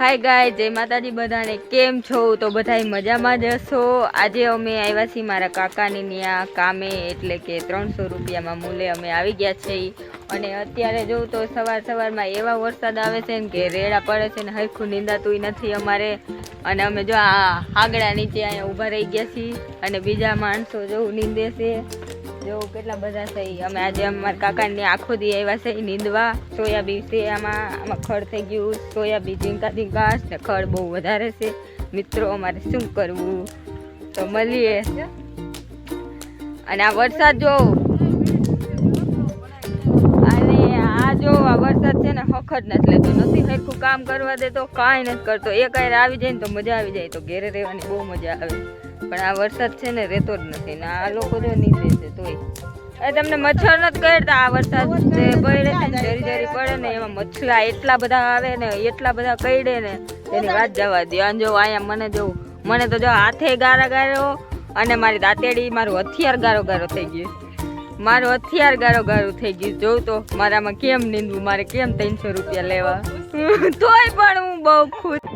હાય ગાય, જય માતાજી બધાને. કેમ છો? તો બધાય મજામાં જ હશો. આજે અમે આવ્યા છીએ મારા કાકાની ત્યાં કામે, એટલે કે 300 રૂપિયામાં મૂલે અમે આવી ગયા છીએ. અને અત્યારે જોઉં તો સવારમાં એવા વરસાદ આવે છે ને કે રેડા પડે છે ને હરખું નીંદાતું નથી અમારે. અને અમે જો આ હાગડા નીચે અહીંયા ઊભા રહી ગયા છીએ અને બીજા માણસો જોવું નીંદે છે. જો કેટલા બધા છે. અમે આજે અમારા કાકાની આખો દી આવ્યા છે નીંદવા. સોયાબીન છે, આમાં ખડ થઈ ગયું. સોયાબીન ઝીંકા ને ખડ બહુ વધારે છે. મિત્રો અમારે શું કરવું, તો મળીએ. અને આ વરસાદ જો, અને આ જો આ વરસાદ છે ને હખત નથી લેતો, નથી સરખું કામ કરવા દેતો, કાંઈ નથી કરતો. એક આયર આવી જાય ને તો મજા આવી જાય, તો ઘેરે રહેવાની બહુ મજા આવે. પણ આ વરસાદ છે ને રહેતો જ નથી ને આ લોકો જો નીકળે છે તોય. તમને મચ્છર નથી કરતા? આ વરસાદ પડે છે જરી પડે ને એમાં મચ્છલા એટલા બધા આવે ને, એટલા બધા કરડે ને એની વાત જવા દે. અને જો અહીંયા મને તો જો હાથે ગારો અને મારી દાંતેડી, મારું હથિયાર ગારો થઈ ગયું. મારું હથિયાર ગારો થઈ ગયું. જોઉં તો મારામાં કેમ નીંદવું, મારે કેમ 300 રૂપિયા લેવા, તોય પણ હું બહુ ખુશ.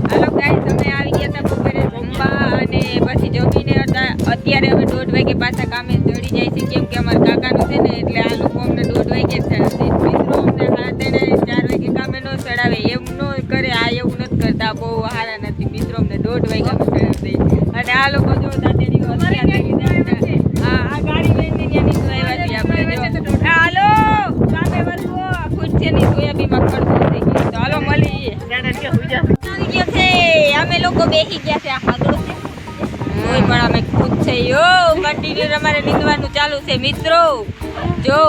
હાલો ગાઈસ, તમે આવી ગયા હતા બપોરે જમવા અને પછી જમીને અત્યારે અમે 1:30 વાગે પાછા કામે ચડી જાય છે, કેમ કે અમારા કાકાનું છે ને એટલે આ લોકો અમને 1:30 વાગે ચડાવશે. મિત્રો અમને 4 વાગે કામે ન ચડાવે, એમ ન કરે. આ એવું નથી કરતા, બહુ સારા નથી મિત્રો. અમને 1:30 વાગ્યામાં ચડાવશે. અને આ લોકો જો દાંતેડી આ ગાડી લઈને ત્યાં નીકળવા આવ્યા છીએ આપણે. હાલો કામે વધવો ખુરશીની સોયાબીનમાં ખડતું થઈ ગયું. તો હાલો મળીએ. અમે લોકો બેસી ગયા છે. આ હાગડો છે કોઈ પણ અમે ખુદ છે. યો કન્ટિન્યુ અમારે નીંદવાનું ચાલુ છે મિત્રો. જો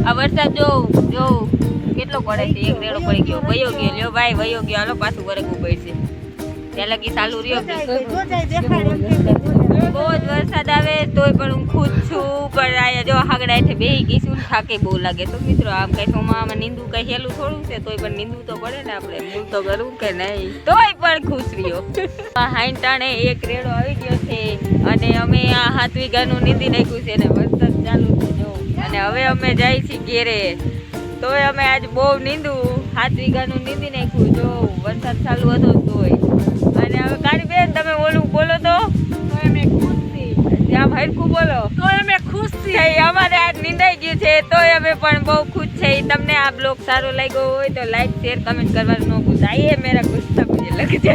આ વરસાદ જો કેટલો પડે છે. એક રેડો પડી ગયો, વયો ગયો. લ્યો ભાઈ વયો ગયો. હાલો પાછું વરગવું પડશે. ત્યાં લગી ચાલુ રહ્યો. બહુ જ વરસાદ આવે તોય પણ હું ખુદ છું. પણ આયા જો હાગડા હેઠે બેસી ગઈ છું. થાકે બહુ લાગે તો મિત્રો. આમ કઈ સોમામાં નીંદવું કઈ હેલું થોડું છે, તોય પણ નીંદવું તો પડે ને આપણે. મૂળ તો કરવું કે નહીં, તોય પણ ખુશ રહ્યો. હાઈટાણે એક રેડો આવી ગયો છે અને અમે આ 7 વીઘાનું નીંદી નાખ્યું છે અને વરસાદ ચાલુ છે જો. અને હવે અમે જાય છીએ ઘેરે. તોય અમે આજ બહુ નીંદવું. 7 વીઘાનું નીંદી નાખ્યું જો વરસાદ ચાલુ હતો તોય. અને હવે કાળી બેન તમે ઓલું બોલો તો આમ હરખું બોલો. તો અમે ખુશ છીએ. અમારે આજ નીંદાઈ ગયું છે તોય અમે પણ બહુ ખુશ છે. તમને આ બ્લોગ સારો લાગ્યો હોય તો લાઈક શેર કમેન્ટ કરવાનું ન ભૂલતા. એ મેરા ગુસ્સા મુझे लग जाए.